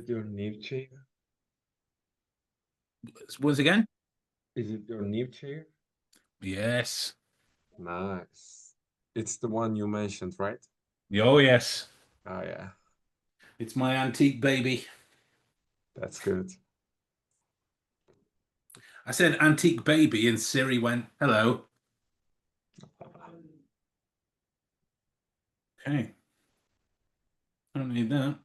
it your new chair? Once again? Is it your new chair? Yes. Nice. It's the one you mentioned, right? Oh, yes. Oh yeah, It's my antique baby. that's good. I said antique baby, and Siri went, hello. Okay. I don't need that.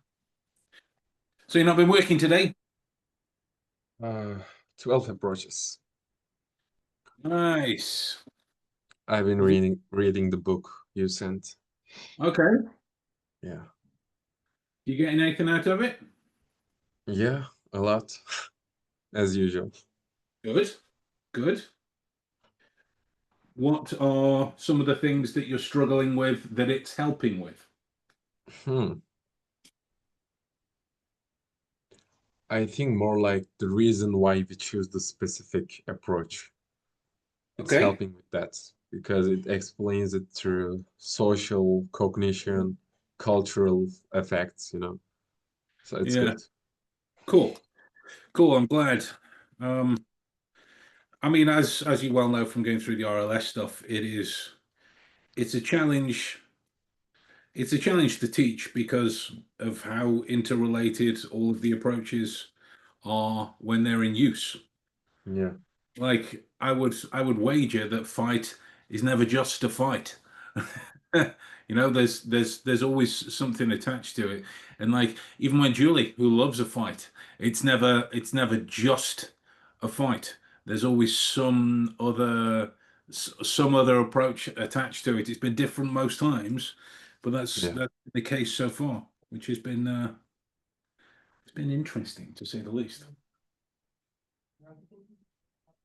So you've not been working today? Uh, 12 approaches. Nice. I've been reading the book you sent. Okay. Yeah. You getting anything out of it? Yeah, a lot, as usual. Good. Good. What are some of the things that you're struggling with that it's helping with? Hmm. I think more like the reason why we choose the specific approach. It's Okay. helping with that because it explains it through social, cognition, cultural effects. So it's Yeah. good. Cool. Cool. I'm glad. Um, I mean, as you well know from going through the RLS stuff, it's a challenge. It's a challenge to teach because of how interrelated all of the approaches are when they're in use. Yeah. Like I would wager that fight is never just a fight. There's always something attached to it. And like even when Julie, who loves a fight, it's never just a fight. There's always some other approach attached to it. It's been different most times, but Yeah. that's the case so far, which has been it's been interesting to say the least.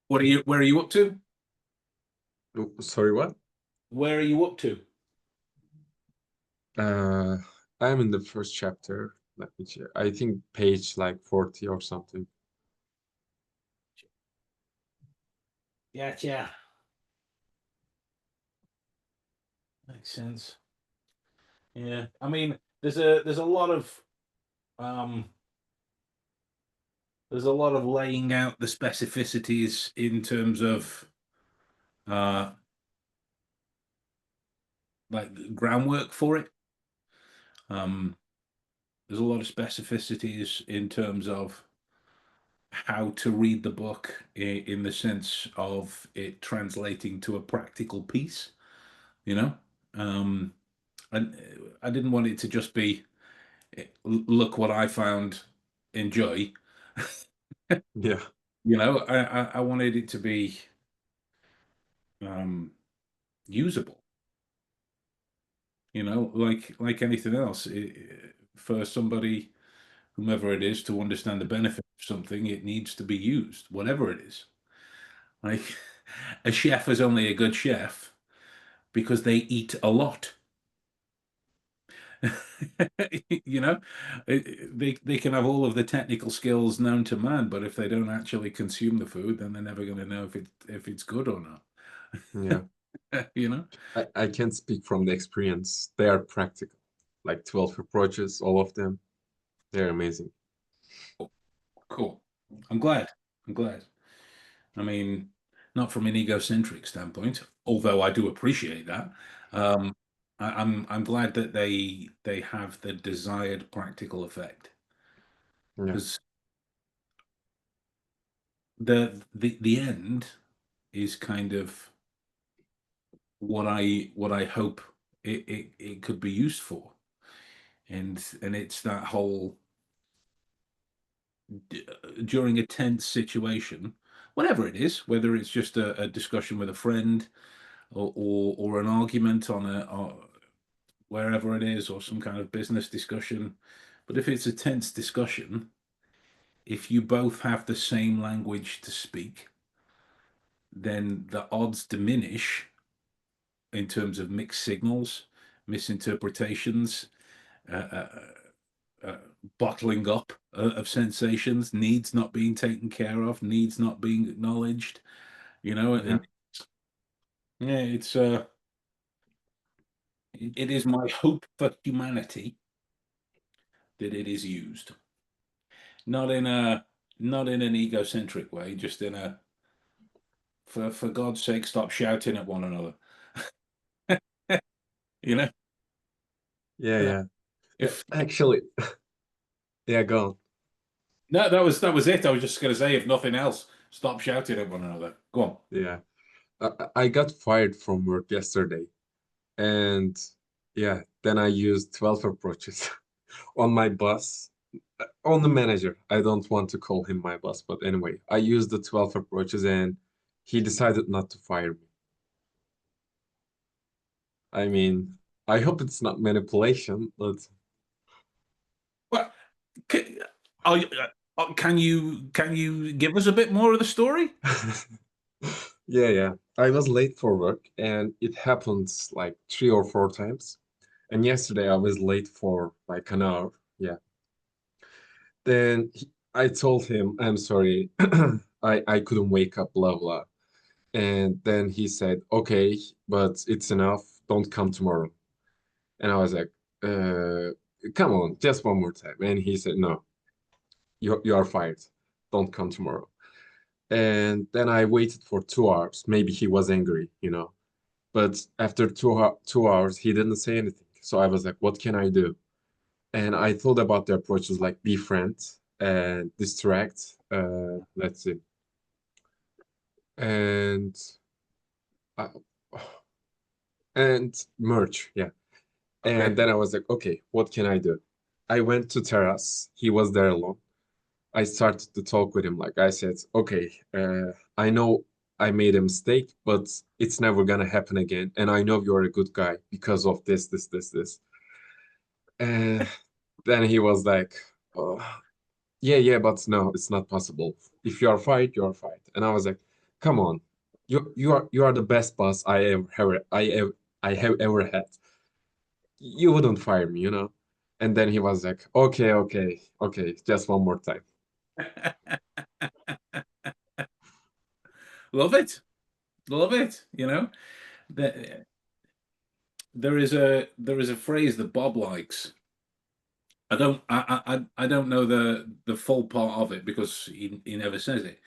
Where are you up to? Oh, sorry, what? Where are you up to? Uh, I'm in the first chapter. Let me check. I think page like 40 or something. Gotcha. Makes sense. Yeah. I mean, there's a lot of um there's a lot of laying out the specificities in terms of uh like groundwork for it. Um there's a lot of specificities in terms of how to read the book in the sense of it translating to a practical piece, you know? Um and I didn't want it to just be look what I found, enjoy. Yeah. I wanted it to be um, usable. Like anything else, for somebody, whomever it is, to understand the benefit of something, it needs to be used, whatever it is. Like a chef is only a good chef because they eat a lot. You know, they can have all of the technical skills known to man, but if they don't actually consume the food, then they're never going to know if it's good or not. Yeah. You know? I can't speak from the experience. They are practical. Like 12 approaches, all of them. They're amazing. Cool. I'm glad. I'm glad. I mean, not from an egocentric standpoint, although I do appreciate that. Um, I'm glad that they have the desired practical effect Yeah. because the end is kind of what I hope it could be used for, and it's that whole during a tense situation, whatever it is, whether it's just a discussion with a friend or an argument or wherever it is, or some kind of business discussion. But if it's a tense discussion, if you both have the same language to speak, then the odds diminish in terms of mixed signals, misinterpretations, uh, uh, uh, bottling up of sensations, needs not being taken care of, needs not being acknowledged. Yeah. And yeah, it is my hope for humanity that it is used. not in a not in an egocentric way, just in a for God's sake, stop shouting at one another. You know, Yeah, Uh, yeah. if Actually, yeah, go on. no, that was it. I was just going to say, if nothing else, stop shouting at one another. Go on. Yeah. I got fired from work yesterday, and yeah, then I used 12 approaches on my boss, on the manager. I don't want to call him my boss, but anyway, I used the 12 approaches and he decided not to fire me. I mean, I hope it's not manipulation, but What can, can you give us a bit more of the story? yeah, yeah. I was late for work and it happened like 3 or 4 times. And yesterday I was late for like an hour. Yeah. I told him, I'm sorry, I couldn't wake up, blah, blah. And then he said, okay, but it's enough. Don't come tomorrow. And I was like, uh, come on, just one more time. And he said, no, you are fired. Don't come tomorrow. And then I waited for 2 hours. Maybe he was angry, you know. But after 2 hours, he didn't say anything. So I was like, what can I do? And I thought about the approaches like befriend and distract. Let's see. And uh, and merge, yeah. And Okay. then I was like, okay, what can I do? I went to terrace. He was there alone. I started to talk with him. Like I said, okay, I know I made a mistake, but it's never gonna happen again. And I know you're a good guy because of this. And then he was like, oh, yeah, yeah, but no, it's not possible. If you are fired, you are fired. And I was like, come on, you are the best boss I have ever had. You wouldn't fire me, you know? And then he was like, okay, okay, okay, just one more time. Love it. Love it. There, there is a phrase that Bob likes. I don't know the full part of it because he never says it.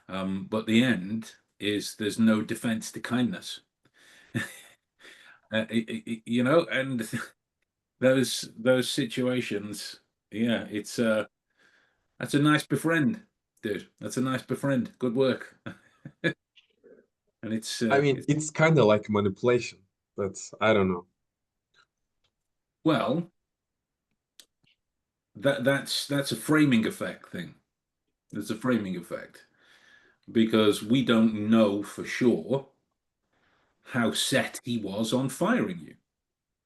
But the end is there's no defense to kindness. And those situations, yeah, that's a nice befriend, dude. That's a nice befriend. Good work. And I mean, it's it's kind of like manipulation, but I don't know. well, that's a framing effect thing. That's a framing effect because we don't know for sure how set he was on firing you.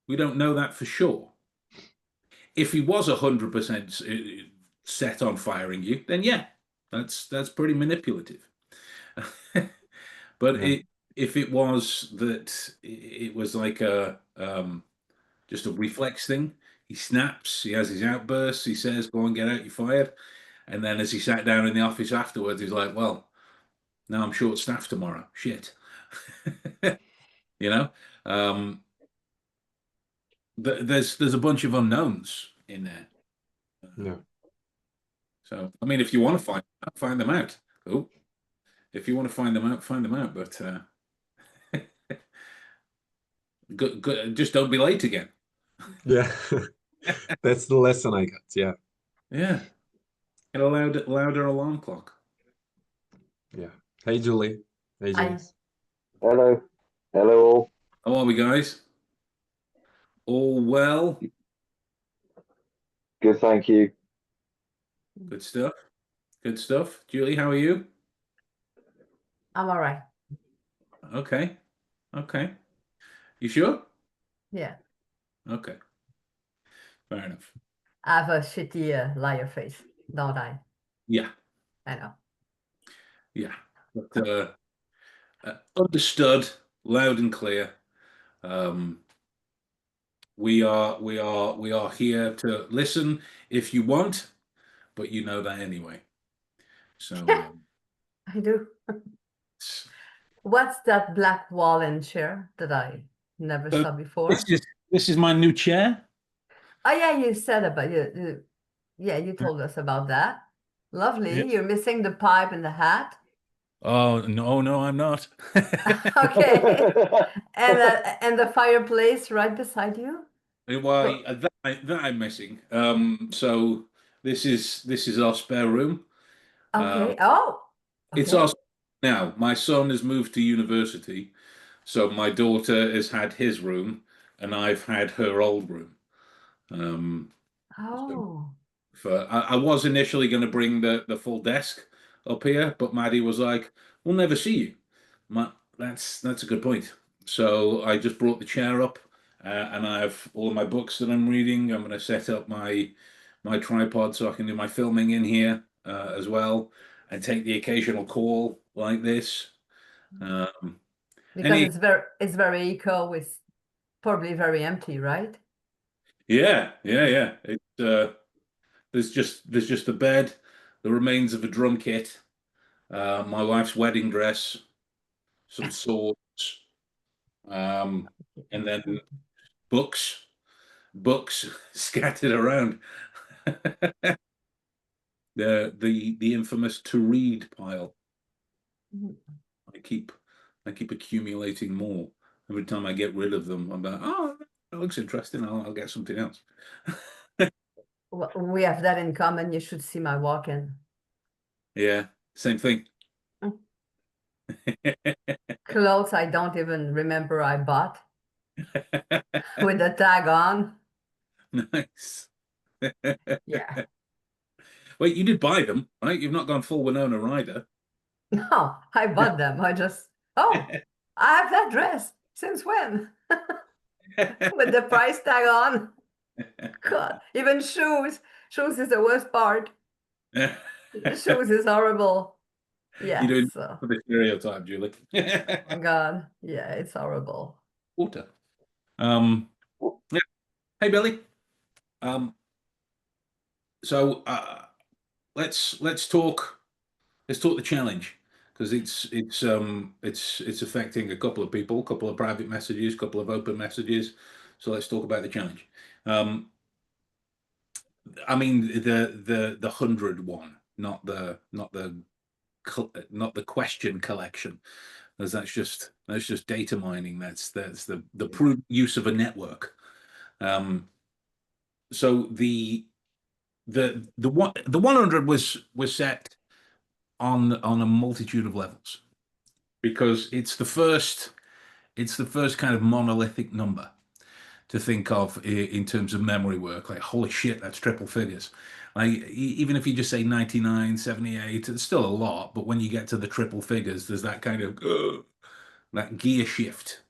We don't know that for sure. If he was 100% set on firing you, then yeah, that's pretty manipulative. But Yeah, if it was that it was like a just a reflex thing, he snaps, he has his outbursts, he says, "Go and get out, you're fired." And then as he sat down in the office afterwards, he's like, "Well, now I'm short staffed tomorrow. Shit." you know, um, there's a bunch of unknowns in there. yeah, So I mean, if you want to find them out. Oh, if you want to find them out, find them out. But just don't be late again. yeah. That's the lesson I got. Yeah, Yeah, get a louder alarm clock. yeah. Hey, Julie. Hey, I James. Hello. Hello all. How are we, guys? All well? Good, thank you. Good stuff. Good stuff. Julie, how are you? I'm all right. Okay. Okay. You sure? Yeah. Okay. Fair enough. I have a shitty liar face, don't I? Yeah. I know. Yeah. But understood, loud and clear. Um, we are here to listen if you want, but you know that anyway. So I do. What's that black wall and chair that I never so saw this before? is this is my new chair. Oh yeah, you said about you. Yeah, you told us about that. Lovely. Yeah. You're missing the pipe and the hat. Oh, no, I'm not. Okay. And the fireplace right beside you? Why that I'm missing. So this is our spare room. Okay. Um, Oh, it's our okay. now. My son has moved to university, so my daughter has had his room, and I've had her old room. Um, so Oh, I was initially going to bring the full desk up here, but Maddie was like, "We'll never see you." Ma that's a good point. So I just brought the chair up, and I have all of my books that I'm reading. I'm going to set up my tripod so I can do my filming in here as well, and take the occasional call like this. Um, because any it's very eco. It's probably very empty, right? yeah. There's just the bed, the remains of a drum kit, my wife's wedding dress, some swords, um, and then books scattered around. The infamous to read pile. Mhm. I keep I keep accumulating more. Every time I get rid of them, I'm like, oh, that looks interesting. I'll get something else. We have that in common. You should see my walk-in. Yeah, same thing. Clothes I don't even remember I bought with the tag on. Nice. Yeah. Wait, you did buy them, right? You've not gone full Winona Ryder. No, I bought them. Oh, I have that dress. Since when? With the price tag on. God, even shoes. Shoes is the worst part. Shoes is horrible. You Yes. doing for the stereotype, Julie. Oh God. Yeah, it's horrible. Water. Um, yeah. Hey, Billy. Um, so let's talk. Let's talk the challenge because it's affecting a couple of people, a couple of private messages, a couple of open messages. So let's talk about the challenge. Um, I mean the 100 one, not the question collection, as that's just data mining. That's the prudent use of a network. So the 100 was set on a multitude of levels because it's the first kind of monolithic number to think of in terms of memory work. Like, holy shit, that's triple figures. Like, even if you just say 99, 78, it's still a lot. But when you get to the triple figures, there's that kind of that gear shift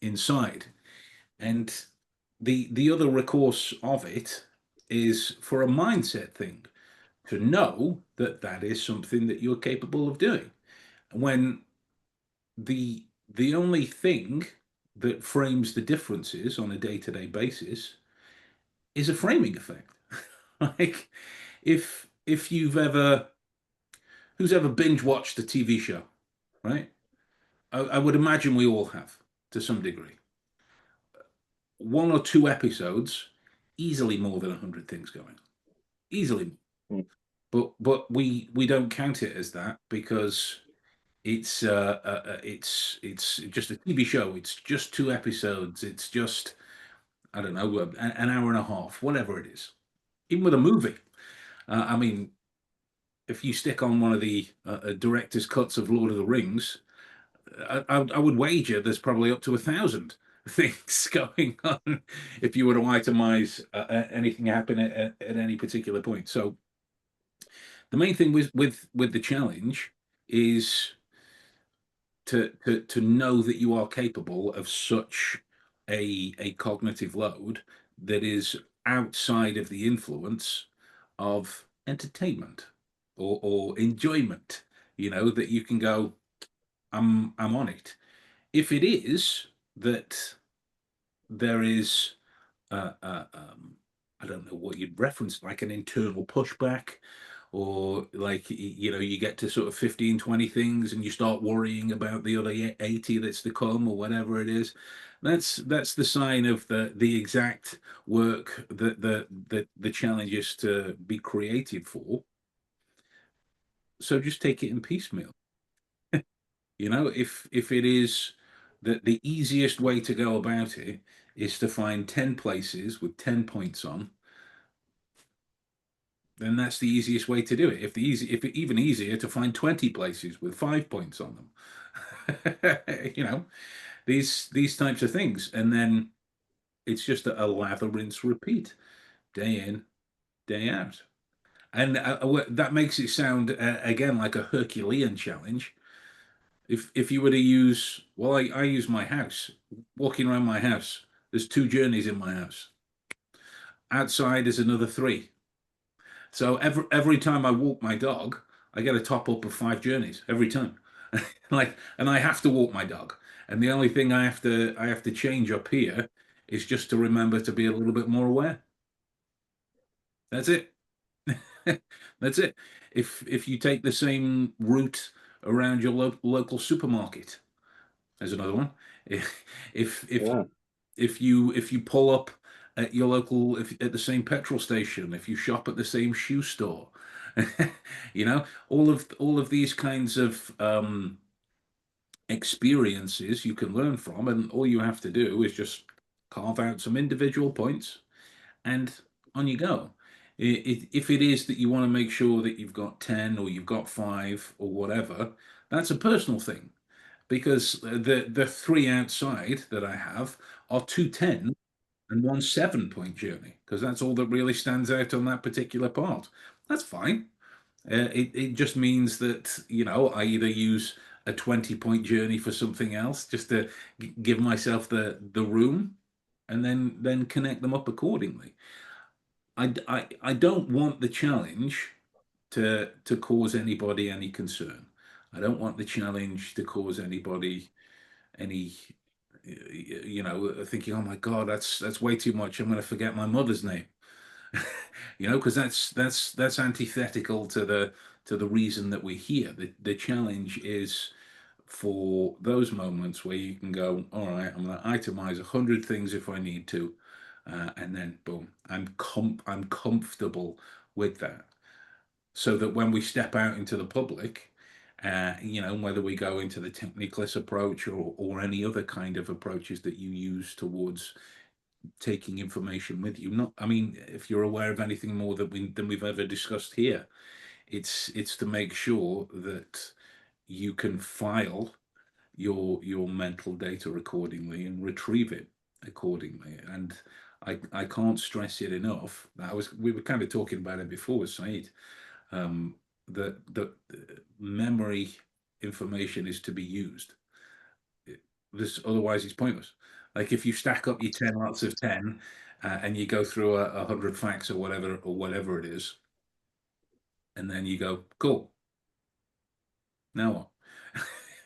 inside. And the other recourse of it is for a mindset thing to know that that is something that you're capable of doing. When the only thing that frames the differences on a day-to-day basis is a framing effect. Like, if you've ever who's ever binge watched a TV show, right? I would imagine we all have to some degree. One or two episodes, easily more than 100 things going on. Easily. Mm. But we don't count it as that because it's just a TV show. It's just two episodes. It's just, I don't know, an hour and a half, whatever it is. Even with a movie, I mean, if you stick on one of the director's cuts of Lord of the Rings, I would wager there's probably up to 1,000 things going on if you were to itemize anything happen at any particular point. So the main thing with the challenge is to know that you are capable of such a cognitive load that is outside of the influence of entertainment or enjoyment, that you can go, I'm on it. If it is that there is I don't know what you'd reference, like an internal pushback, or like you get to sort of 15, 20 things and you start worrying about the other 80 that's to come or whatever it is. That's the sign of the exact work that the challenge is to be created for. So just take it in piecemeal. You know, if it is the easiest way to go about it is to find 10 places with 10 points on, then that's the easiest way to do it. If it even easier to find 20 places with 5 points on them. You know, these types of things. And then it's just a lather, rinse, repeat, day in, day out. And that makes it sound again like a Herculean challenge. If you were to use, well, I use my house, walking around my house. There's 2 journeys in my house. Outside is another 3. So every time I walk my dog, I get a top up of 5 journeys every time. Like, and I have to walk my dog. And the only thing I have to change up here is just to remember to be a little bit more aware. That's it. That's it. If you take the same route around your local supermarket, there's another one. If Yeah. if you pull up at your local at the same petrol station, if you shop at the same shoe store, you know, all of these kinds of experiences you can learn from, and all you have to do is just carve out some individual points and on you go. If it is that you want to make sure that you've got 10 or you've got 5 or whatever, that's a personal thing, because the 3 outside that I have are 2 10 and 1 7 point journey, because that's all that really stands out on that particular part. That's fine. It just means that, you know, I either use a 20 point journey for something else just to give myself the room, and then connect them up accordingly. I don't want the challenge to cause anybody any concern. I don't want the challenge to cause anybody any, you know, thinking, oh my God, that's way too much. I'm going to forget my mother's name. You know, because that's antithetical to the reason that we're here. The challenge is for those moments where you can go, all right, I'm going to itemize 100 things if I need to, and then boom, I'm comfortable with that, so that when we step out into the public, you know, whether we go into the technicalist approach or any other kind of approaches that you use towards taking information with you. Not, I mean, if you're aware of anything more than we've ever discussed here, it's to make sure that you can file your mental data accordingly and retrieve it accordingly. And I can't stress it enough. We were kind of talking about it before with Said. The memory information is to be used. This otherwise it's pointless. Like if you stack up your 10 lots of 10, and you go through 100 facts or whatever it is, and then you go, cool, now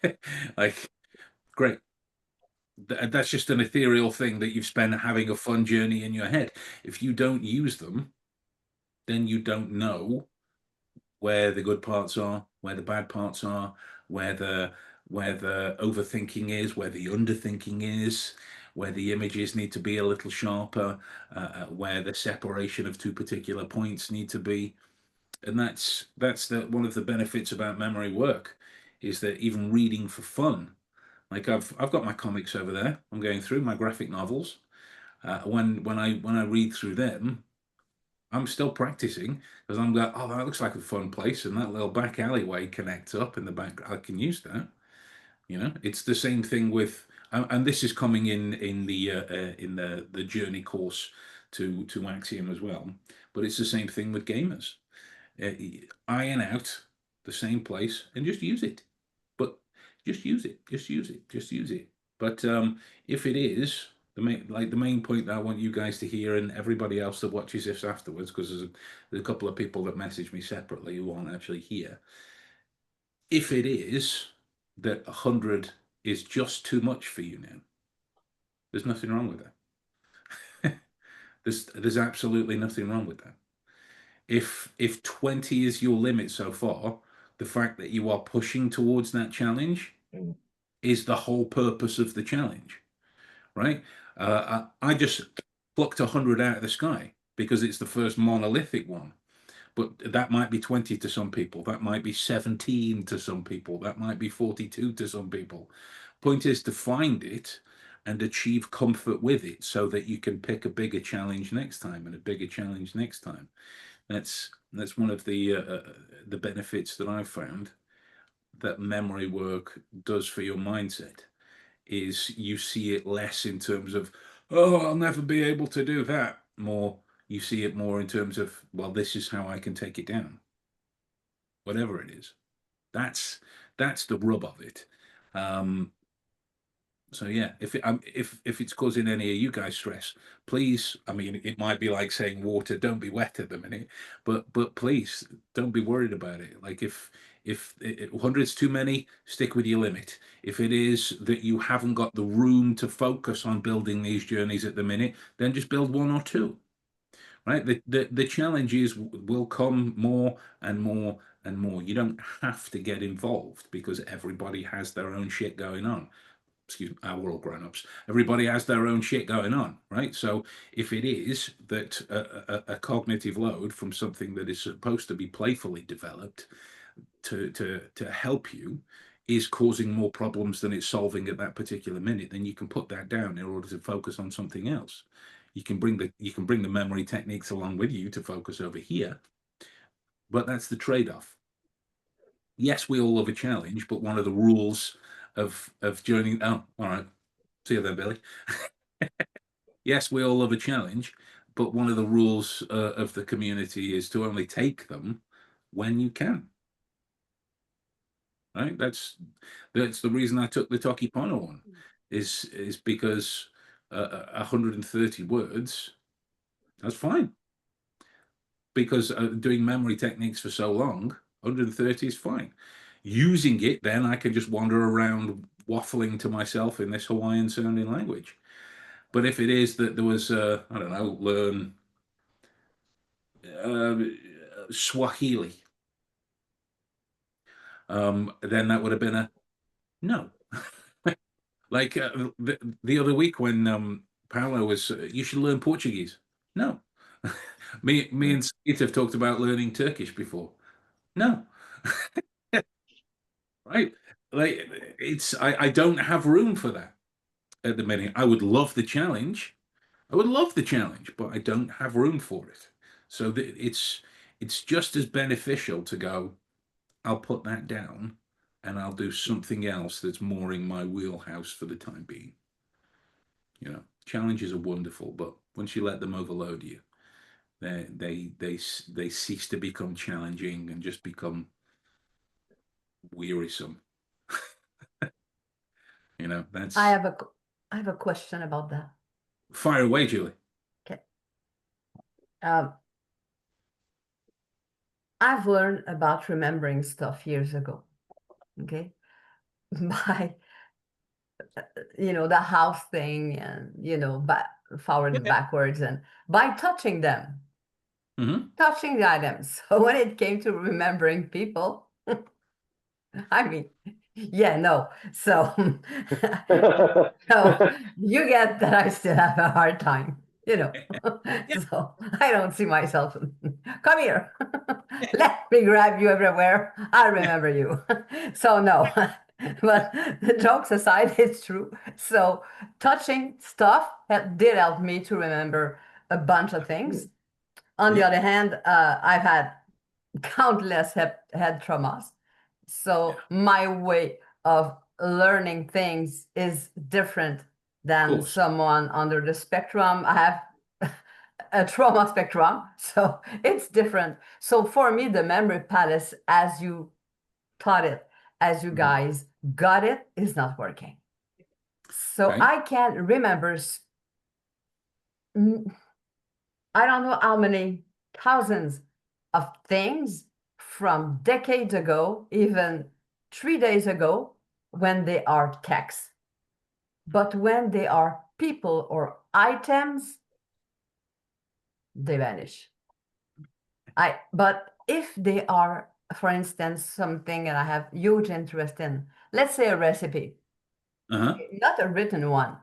what? Like, great. That's just an ethereal thing that you've spent having a fun journey in your head. If you don't use them, then you don't know where the good parts are, where the bad parts are, where the overthinking is, where the underthinking is, where the images need to be a little sharper, where the separation of 2 particular points need to be. And that's one of the benefits about memory work, is that even reading for fun, like I've got my comics over there. I'm going through my graphic novels. When I read through them, I'm still practicing, because I'm going, oh, that looks like a fun place, and that little back alleyway connects up in the back. I can use that. You know, it's the same thing with, and this is coming in the journey course to Axiom as well. But it's the same thing with gamers. Iron out the same place and just use it. But just use it. Just use it. Just use it. But if it is the main point that I want you guys to hear, and everybody else that watches this afterwards, because there's a couple of people that message me separately who aren't actually here. If it is that 100 is just too much for you now, there's nothing wrong with that. There's absolutely nothing wrong with that. If 20 is your limit so far, the fact that you are pushing towards that challenge is the whole purpose of the challenge, right? I just plucked 100 out of the sky because it's the first monolithic one. but that might be 20 to some people. That might be 17 to some people. That might be 42 to some people. Point is to find it and achieve comfort with it so that you can pick a bigger challenge next time and a bigger challenge next time. That's one of the benefits that I've found that memory work does for your mindset, is you see it less in terms of, oh, I'll never be able to do that. More, you see it more in terms of, well, this is how I can take it down, whatever it is. That's the rub of it. So yeah, if it's causing any of you guys stress, please. I mean, it might be like saying water, don't be wet at the minute, but please don't be worried about it. Like if 100's too many, stick with your limit. If it is that you haven't got the room to focus on building these journeys at the minute, then just build one or two. Right? The challenges will come more and more and more. You don't have to get involved because everybody has their own shit going on. Excuse me, we're all grown-ups. Everybody has their own shit going on, right? So if it is that a cognitive load from something that is supposed to be playfully developed to help you is causing more problems than it's solving at that particular minute, then you can put that down in order to focus on something else. You can bring the memory techniques along with you to focus over here, but that's the trade-off. Yes, we all love a challenge, but one of the rules of journeying. Oh, all right. See you then, Billy. Yes, we all love a challenge, but one of the rules of the community is to only take them when you can. Right? That's the reason I took the Toki Pono one, is because 130 words, that's fine. Because doing memory techniques for so long, 130 is fine. Using it, then I can just wander around waffling to myself in this Hawaiian sounding language. But if it is that there was, I don't know, learn Swahili, then that would have been a no. Like the other week when Paolo was, you should learn Portuguese. No. me and Skeet have talked about learning Turkish before. No. Right? Like I don't have room for that at the minute. I would love the challenge. But I don't have room for it. So it's just as beneficial to go, I'll put that down and I'll do something else that's more in my wheelhouse for the time being. You know, challenges are wonderful, but once you let them overload you, they cease to become challenging and just become wearisome. You know, that's. I have a question about that. Fire away, Julie. Okay. I've learned about remembering stuff years ago. Okay. By the house thing and forward and backwards, and by touching them. Touching the items. So when it came to remembering people, I mean, yeah, no. So, so you get that I still have a hard time, So I don't see myself. Come here. Let me grab you everywhere. I remember you. So no. But the jokes aside, it's true. So touching stuff did help me to remember a bunch of things. On the other hand, I've had countless head traumas. So my way of learning things is different than someone under the spectrum. I have a trauma spectrum, so it's different. So for me, the memory palace, as you taught it, as you guys got it, is not working. So I can't remember, I don't know how many thousands of things from decades ago, even 3 days ago, when they are texts. But when they are people or items, they vanish. But if they are, for instance, something that I have huge interest in, let's say a recipe, not a written one,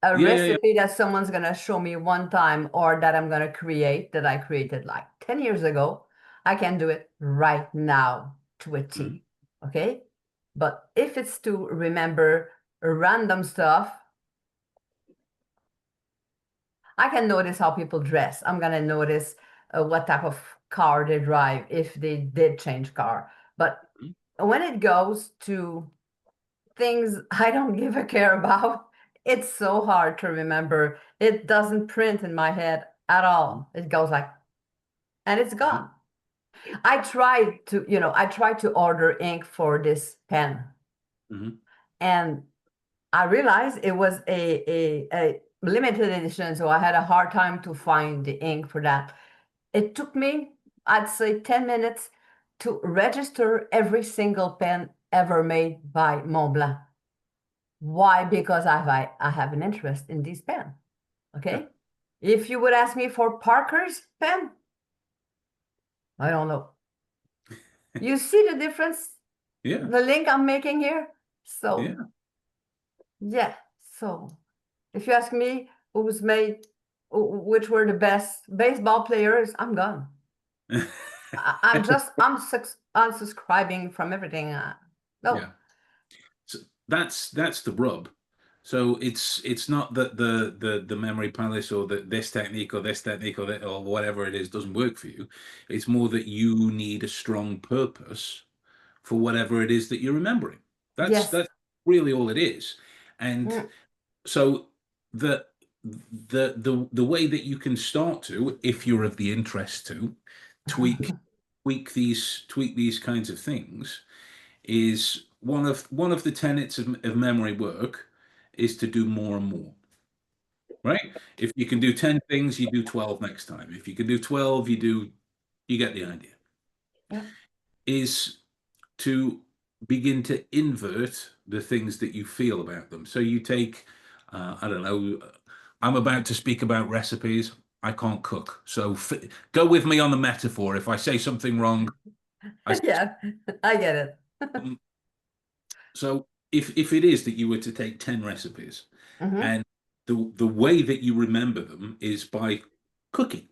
a recipe that someone's going to show me one time or that I'm going to create, that I created like 10 years ago, I can do it right now to a T. Okay? But if it's to remember random stuff, I can notice how people dress. I'm gonna notice what type of car they drive if they did change car. But when it goes to things I don't give a care about, it's so hard to remember. It doesn't print in my head at all. It goes like, and it's gone. I tried to order ink for this pen, and I realized it was a limited edition, so I had a hard time to find the ink for that. It took me, I'd say, 10 minutes to register every single pen ever made by Montblanc. Why? Because I have an interest in this pen. Okay. If you would ask me for Parker's pen, I don't know. You see the difference? Yeah. The link I'm making here? So, Yeah. yeah. So, if you ask me which were the best baseball players, I'm gone. I'm unsubscribing from everything. No. Yeah. So that's the rub. So it's not that the memory palace or that this technique or this technique or that, or whatever it is doesn't work for you. It's more that you need a strong purpose for whatever it is that you're remembering. Yes. That's really all it is. And so the way that you can start to, if you're of the interest to, tweak these kinds of things, is one of the tenets of memory work is to do more and more. Right? If you can do 10 things, you do 12 next time. If you can do 12, you get the idea. Yeah. Is to begin to invert the things that you feel about them. So you take, I don't know, I'm about to speak about recipes. I can't cook. So go with me on the metaphor. If I say something wrong, Yeah, I get it. So if it is that you were to take 10 recipes and the way that you remember them is by cooking.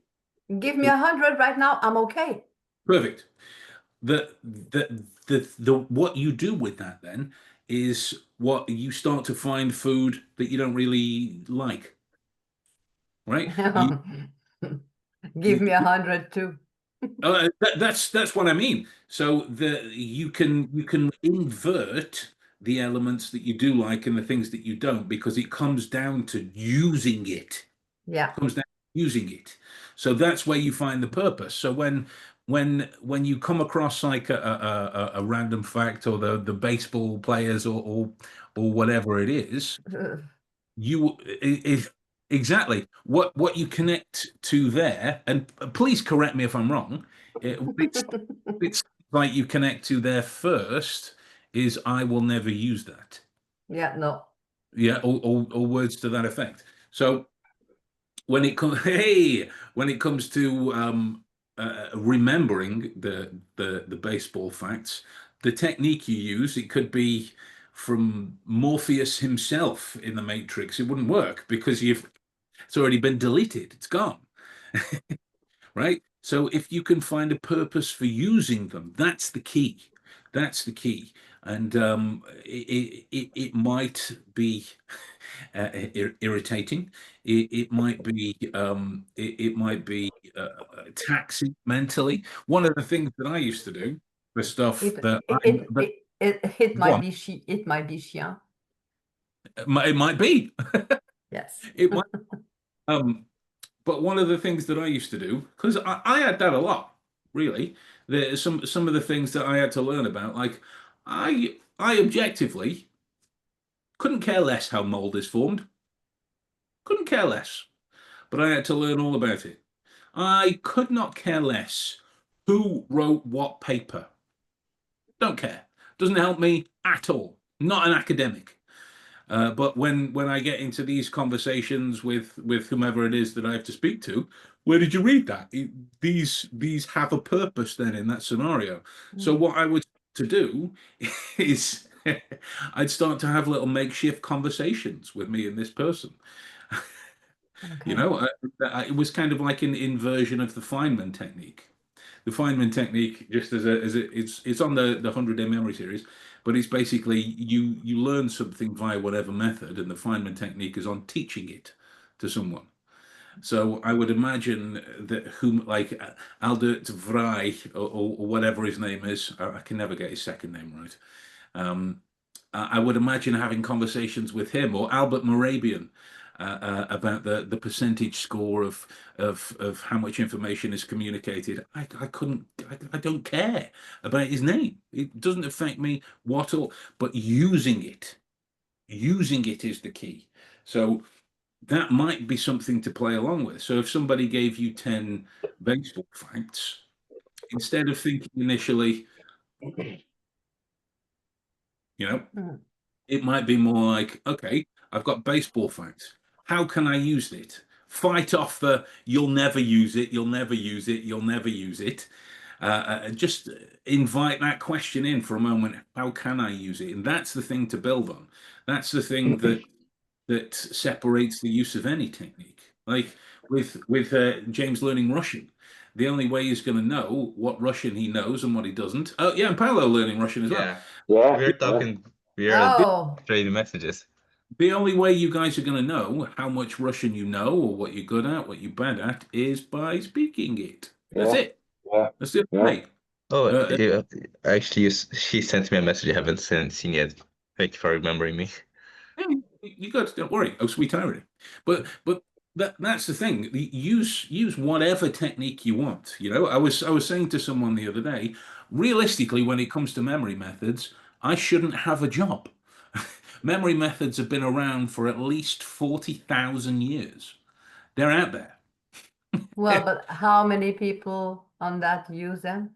Give me 100 right now, I'm okay. Perfect. The what you do with that then is what you start to find food that you don't really like. Right? Give me 100 too. That's what I mean. So you can invert the elements that you do like and the things that you don't, because it comes down to using it. Yeah. It comes down to using it. So that's where you find the purpose. So when you come across like a random fact or the baseball players or whatever it is, exactly what you connect to there, and please correct me if I'm wrong. It's like you connect to there first is I will never use that. Yeah, no. Yeah, or words to that effect. So when it comes, hey, when it comes to remembering the baseball facts, the technique you use, it could be from Morpheus himself in the Matrix. It wouldn't work because it's already been deleted. It's gone. Right? So if you can find a purpose for using them, that's the key. That's the key. And it might be irritating. It might be taxing mentally. One of the things that I used to do, the stuff It that it go on. might be it might be chiant. It might be. Yes. It might. But one of the things that I used to do, because I had that a lot, really. There's some of the things that I had to learn about, like I objectively couldn't care less how mold is formed. Couldn't care less. But I had to learn all about it. I could not care less who wrote what paper. Don't care. Doesn't help me at all. Not an academic. But when I get into these conversations with whomever it is that I have to speak to, where did you read that? These have a purpose then in that scenario. So what I would to do is I'd start to have little makeshift conversations with me and this person. Okay. You know, it was kind of like an inversion of the Feynman technique. the Feynman technique, just it's on the 100-day memory series, but it's basically you learn something via whatever method, and the Feynman technique is on teaching it to someone. So I would imagine that whom like Albert Vrij or whatever his name is, I can never get his second name right. Um, I would imagine having conversations with him or Albert Morabian about the percentage score of how much information is communicated. I couldn't, I don't care about his name. It doesn't affect me what or, but using it is the key. So that might be something to play along with. So if somebody gave you 10 baseball facts, instead of thinking initially, you know, Mm. it might be more like, okay, I've got baseball facts. How can I use it? Fight off the you'll never use it, you'll never use it, you'll never use it. Just invite that question in for a moment. How can I use it? And that's the thing to build on. That's the thing that separates the use of any technique. Like with James learning Russian, the only way he's going to know what Russian he knows and what he doesn't. Oh yeah, and Paolo learning Russian as well. Yeah, Yeah, we're yeah, talking, we're Oh, trading messages. The only way you guys are going to know how much Russian you know or what you're good at, what you're bad at, is by speaking it. That's yeah, it. yeah, That's the yeah. only way. Oh, Uh, actually, she sent me a message I haven't seen yet. Thank you for remembering me. Yeah, you got don't worry. Oh, sweet irony. But that's the thing. Use whatever technique you want. You know, I was saying to someone the other day, realistically, when it comes to memory methods, I shouldn't have a job. Memory methods have been around for at least 40,000 years. They're out there. well, but how many people on that use them?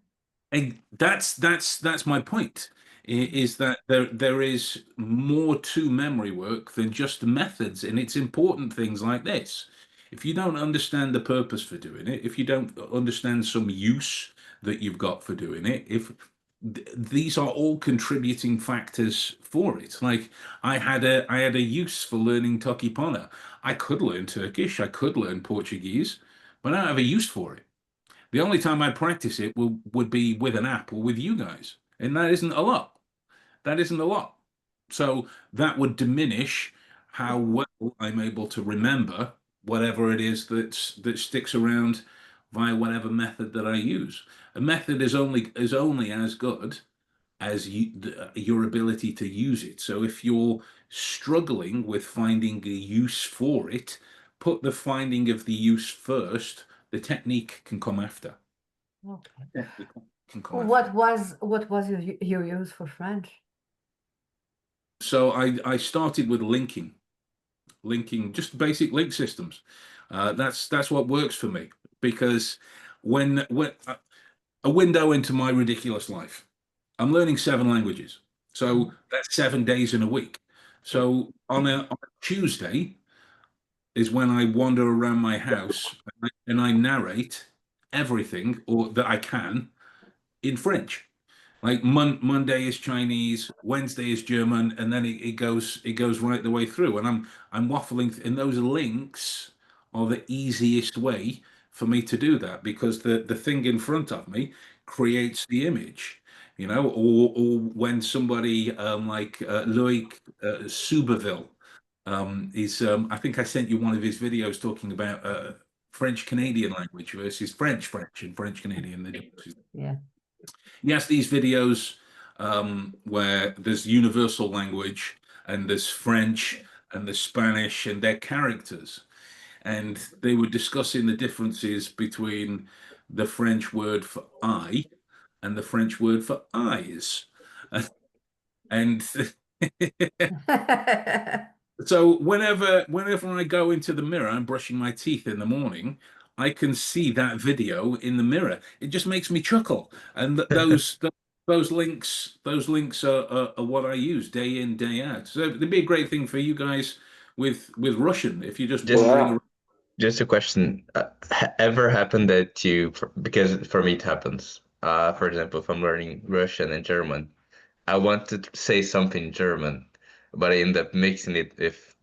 And that's my point. Is that there is more to memory work than just the methods, and it's important things like this. If you don't understand the purpose for doing it, if you don't understand some use that you've got for doing it, if these are all contributing factors for it. Like I had a use for learning Tokipona. I could learn Turkish, I could learn Portuguese, but I don't have a use for it. The only time I practice it would be with an app or with you guys, and that isn't a lot. That isn't a lot. So that would diminish how well I'm able to remember whatever it is that sticks around via whatever method that I use. A method is only as good as your ability to use it. So if you're struggling with finding a use for it, put the finding of the use first. The technique can come after. Okay. Technique can come after. What was your use for French? So I started with linking just basic link systems. That's what works for me because when a window into my ridiculous life. I'm learning 7 languages, so that's 7 days in a week. So on a Tuesday is when I wander around my house and I narrate everything or that I can in French. Like Monday is Chinese, Wednesday is German, and then it goes right the way through. And I'm waffling, and those links are the easiest way for me to do that because the thing in front of me creates the image, or when somebody like Loic Suberville is I think I sent you one of his videos talking about French Canadian language versus French and French Canadian. Yeah. Yes, these videos where there's universal language and there's French and there's Spanish and their characters. And they were discussing the differences between the French word for I and the French word for eyes. And so whenever I go into the mirror, I'm brushing my teeth in the morning, I can see that video in the mirror. It just makes me chuckle. And those links are what I use day in, day out. So it'd be a great thing for you guys with Russian if you're just Just wondering Yeah. just a question. Ever happened that because for me it happens. For example, if I'm learning Russian and German, I want to say something in German, but I end up mixing it with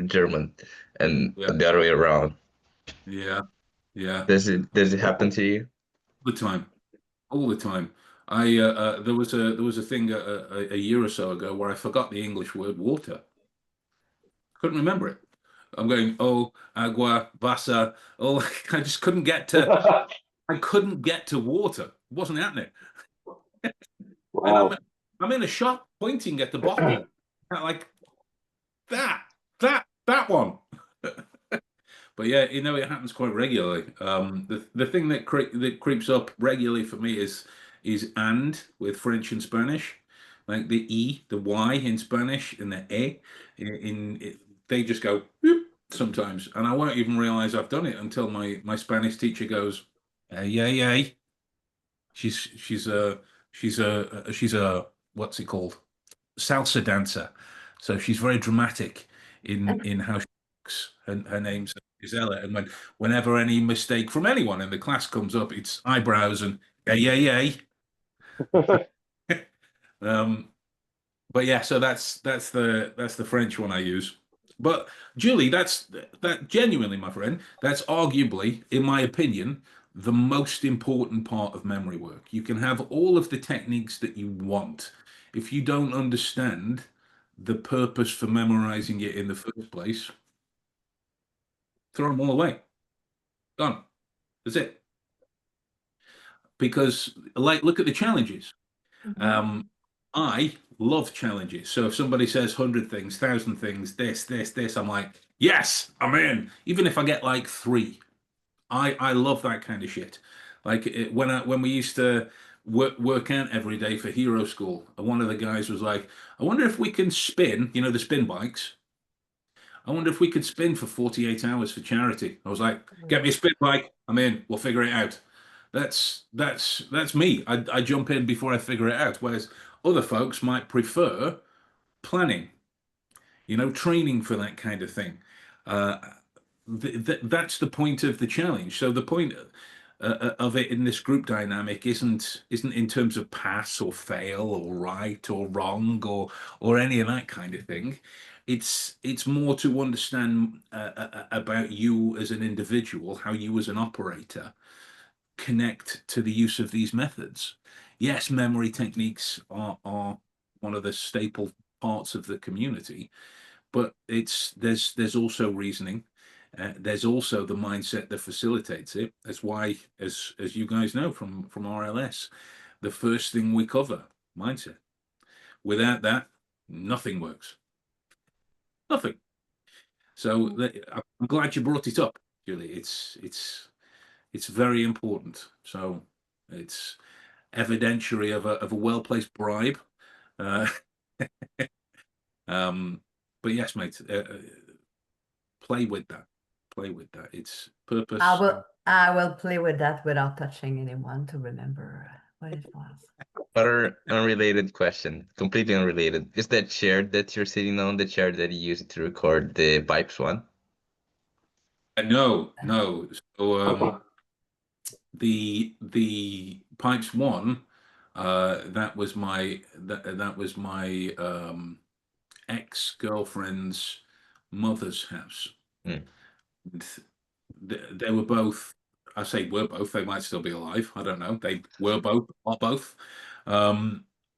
German and Yeah, the other way around. yeah, yeah. Does it happen to you? the time, all the time. There was a thing a year or so ago where I forgot the English word water. Couldn't remember it. I'm going, oh, agua, basa. Oh, I just couldn't get to. I couldn't get to water. It wasn't happening. And Wow. I'm in a shop pointing at the bottle, like that, that one. But yeah, it happens quite regularly. The thing that creeps up regularly for me is and with French and Spanish, like the e, the y in Spanish, and the e they just go "Boop" sometimes, and I won't even realize I've done it until my Spanish teacher goes, yeah, yeah. She's a what's it called? Salsa dancer. So she's very dramatic in how she looks. Her name's Gisela, and whenever any mistake from anyone in the class comes up, it's eyebrows and yay. Um, but yeah, so that's the French one I use. But Julie, that genuinely, my friend, that's arguably, in my opinion, the most important part of memory work. You can have all of the techniques that you want. If you don't understand the purpose for memorizing it in the first place, throw them all away. Done. That's it. Because, like, look at the challenges. Um, I love challenges. So if somebody says 100 things, 1,000 things, this, I'm like, yes, I'm in. Even if I get like three, I love that kind of shit. Like when we used to work out every day for Hero School, one of the guys was like, I wonder if we can spin, the spin bikes. I wonder if we could spin for 48 hours for charity. I was like, get me a spin bike. I'm in. We'll figure it out. That's me. I jump in before I figure it out. Whereas other folks might prefer planning, training for that kind of thing. Uh, that's the point of the challenge. So the point of it in this group dynamic isn't in terms of pass or fail or right or wrong or any of that kind of thing. It's more to understand about you as an individual, how you as an operator connect to the use of these methods. Yes, memory techniques are one of the staple parts of the community, but there's also reasoning. There's also the mindset that facilitates it. That's why, as you guys know from RLS, the first thing we cover, mindset. Without that, nothing works. Nothing. So I'm glad you brought it up, Julie. It's very important. So it's evidentiary of a well-placed bribe. Uh, but yes, mate, play with that. Play with that. It's purpose. I will play with that without touching anyone to remember what it was. Other unrelated question, completely unrelated. Is that chair that you're sitting on the chair that you used to record the Vibes one? No. So the Pipes one, that was my ex-girlfriend's mother's house. Mm. They were both, I say were both, they might still be alive. I don't know. They were both, are both,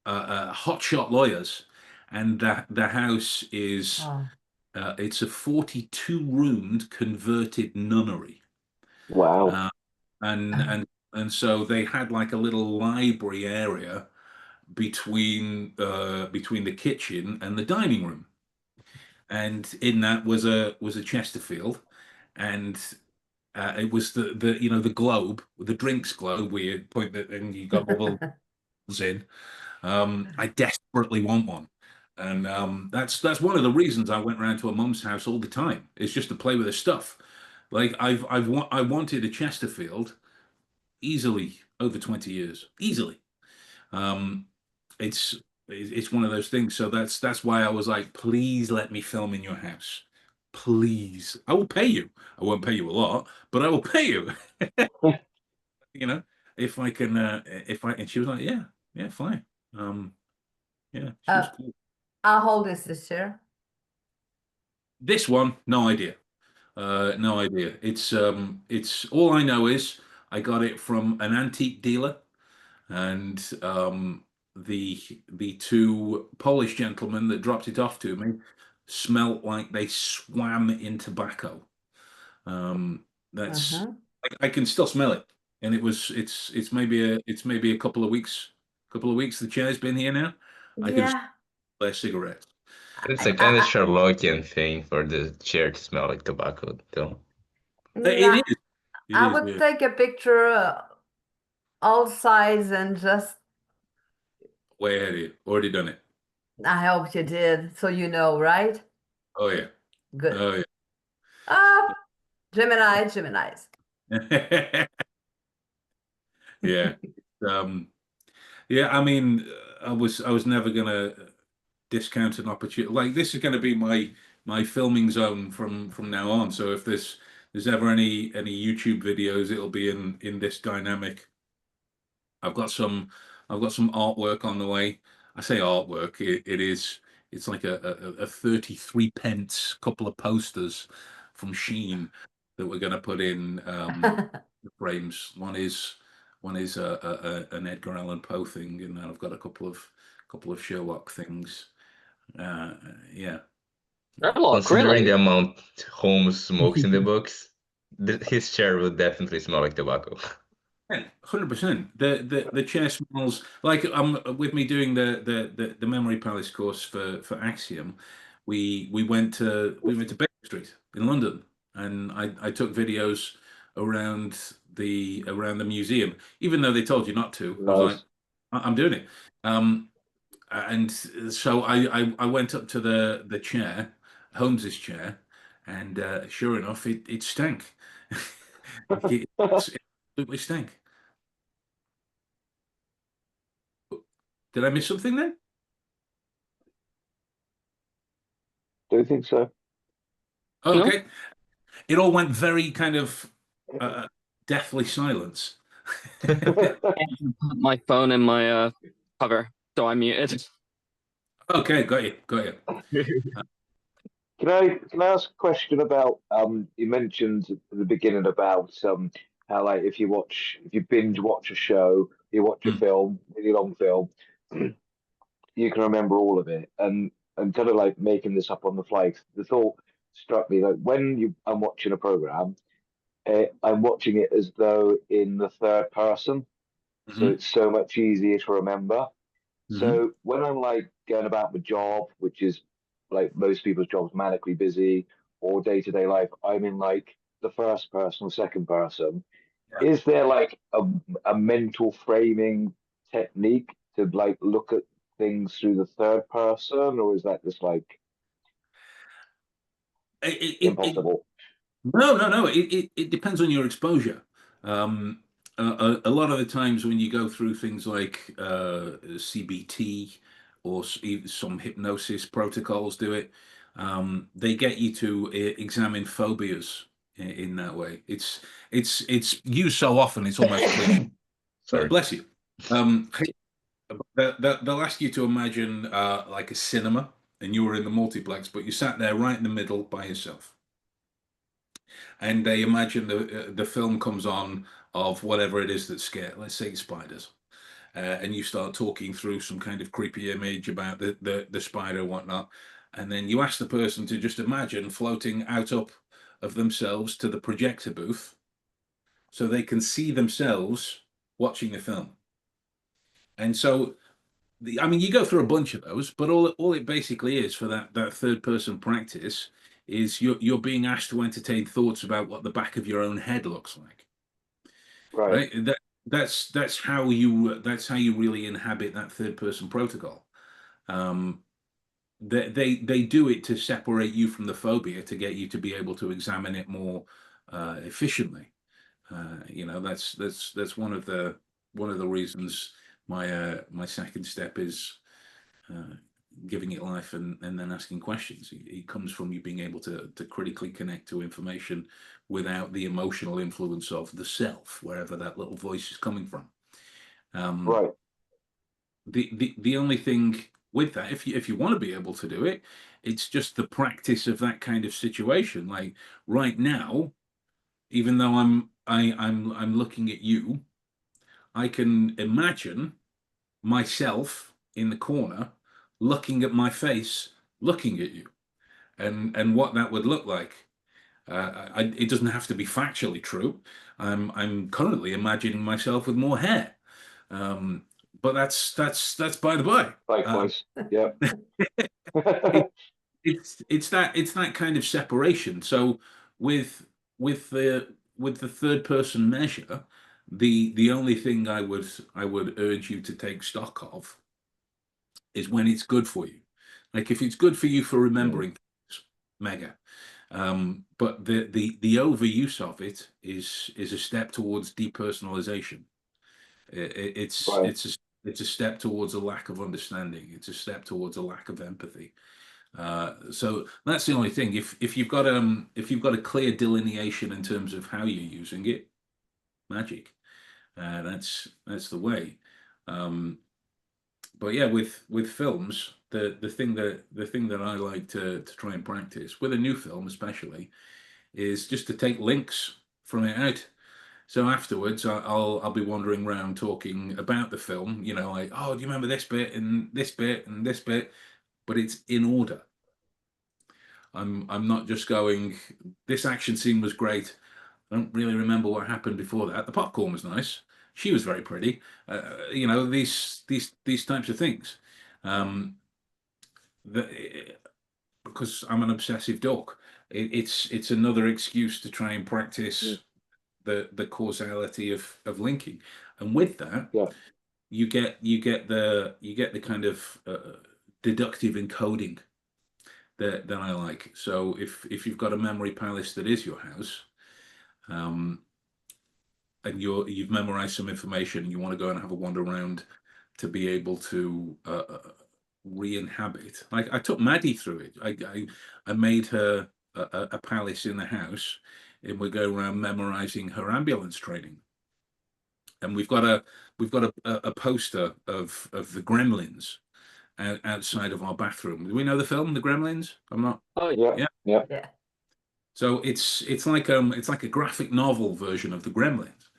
hotshot lawyers. And the house is, it's a 42-roomed converted nunnery. Wow. And so they had like a little library area between the kitchen and the dining room, and in that was a Chesterfield, and it was the globe, the drinks globe, where you point that and you got all the in. I desperately want one, and that's one of the reasons I went around to a mum's house all the time. It's just to play with the stuff. Like I wanted a Chesterfield easily over 20 years, easily. Um, it's one of those things. So that's why I was like, please let me film in your house. Please. I will pay you. I won't pay you a lot, but I will pay you. You know, if I can and she was like, yeah, fine. Yeah, she was cool. How old is this chair? This one, no idea. No idea. It's all I know is I got it from an antique dealer, and the two Polish gentlemen that dropped it off to me smelt like they swam in tobacco. That's Uh-huh. I can still smell it, and it's maybe a couple of weeks the chair's been here now. I can smell Yeah. their cigarettes. It's I, a kind of I, Sherlockian thing for the chair to smell like tobacco, though. It nah, is. It I is. would Yeah. take a picture all sides and just, Way ahead of you. Already done it. I hope you did, so you know, right? Oh yeah. Good. Oh Ah, Gemini, Geminis. yeah. Yeah. Um, yeah. I mean, I was never gonna discount an opportunity. Like this is going to be my filming zone from now on. So if there's ever any YouTube videos, it'll be in this dynamic. I've got some I've got some artwork on the way. I say artwork, it's like a 33 pence couple of posters from Sheen that we're going to put in the frames. One is an Edgar Allan Poe thing, and then I've got a couple of Sherlock things. Uh, yeah. Sherlock, Considering the really? amount Holmes smokes in the books, his chair would definitely smell like tobacco. Yeah, 100%. The chair smells like with me doing the Memory Palace course for Axiom. We went to Baker Street in London, and I took videos around the museum, even though they told you not to. I was like, Nice. I'm doing it. Um, and so I went up to the chair, Holmes's chair, and sure enough, it stank. It absolutely stank. Did I miss something then? Do you think so? No? Okay. It all went very kind of deathly silence. Put my phone in my cover, so I muted. Okay, got you, got you. Can I ask a question about you mentioned at the beginning about how like if you binge watch a show, you watch a Mm, film, really long film, you can remember all of it. And kind of like making this up on the fly, the thought struck me like I'm watching a program, I'm watching it as though in the third person, so hmm it's so much easier to remember. hmm So when I'm like going about my job, which is like most people's jobs, manically busy, or day-to-day life, I'm in like the first person or second person. Yeah. Is there like a mental framing technique to like look at things through the third person, or is that just like It impossible? No, no, no. It depends on your exposure. Um, a lot of the times when you go through things like CBT or some hypnosis protocols do it, they get you to examine phobias in that way. It's used so often it's almost cliche. Sorry. Bless you. They'll ask you to imagine like a cinema, and you were in the multiplex, but you sat there right in the middle by yourself, and they imagine the film comes on of whatever it is that's scared. Let's say spiders, and you start talking through some kind of creepy image about the spider and whatnot, and then you ask the person to just imagine floating out up of themselves to the projector booth, so they can see themselves watching the film. And so I mean, you go through a bunch of those, but all it basically is for that third person practice is you're being asked to entertain thoughts about what the back of your own head looks like, Right, right? That's how you really inhabit that third person protocol. Um, they do it to separate you from the phobia to get you to be able to examine it more efficiently. That's one of the reasons my second step is uh, giving it life and then asking questions. It comes from you being able to critically connect to information without the emotional influence of the self, wherever that little voice is coming from. Um, right, the only thing with that, if you want to be able to do it, it's just the practice of that kind of situation. Like right now, even though I'm looking at you, I can imagine myself in the corner looking at my face, looking at you, and what that would look like. It doesn't have to be factually true. I'm currently imagining myself with more hair, but that's by the by. Likewise, yeah. It, it's that kind of separation. So with with the with the third person measure, the only thing I would urge you to take stock of is when it's good for you. Like if it's good for you for remembering things, mega. But the overuse of it is a step towards depersonalization. It's Right. it's a step towards a lack of understanding. It's a step towards a lack of empathy. So that's the only thing. If you've got a clear delineation in terms of how you're using it, magic. That's the way. Um, but yeah, with films, the thing that I like to try and practice with a new film, especially, is just to take links from it out. So afterwards, I'll be wandering around talking about the film. You know, like, oh, do you remember this bit and this bit and this bit? But it's in order. I'm not just going, this action scene was great. I don't really remember what happened before that. The popcorn was nice. She was very pretty. You know, these types of things. Um, because I'm an obsessive dork. It's another excuse to try and practice the causality of linking. And with that, Yeah. you get the kind of deductive encoding that I like. So if you've got a memory palace that is your house, and you've memorized some information and you want to go and have a wander around to be able to re-inhabit. Like I took Maddie through it. I made her a palace in the house, and we go around memorizing her ambulance training. And we've got a poster of the Gremlins outside of our bathroom. Do we know the film, The Gremlins? I'm not. Oh, Yeah. Yeah. Yeah. Yeah. So it's like a graphic novel version of the Gremlins.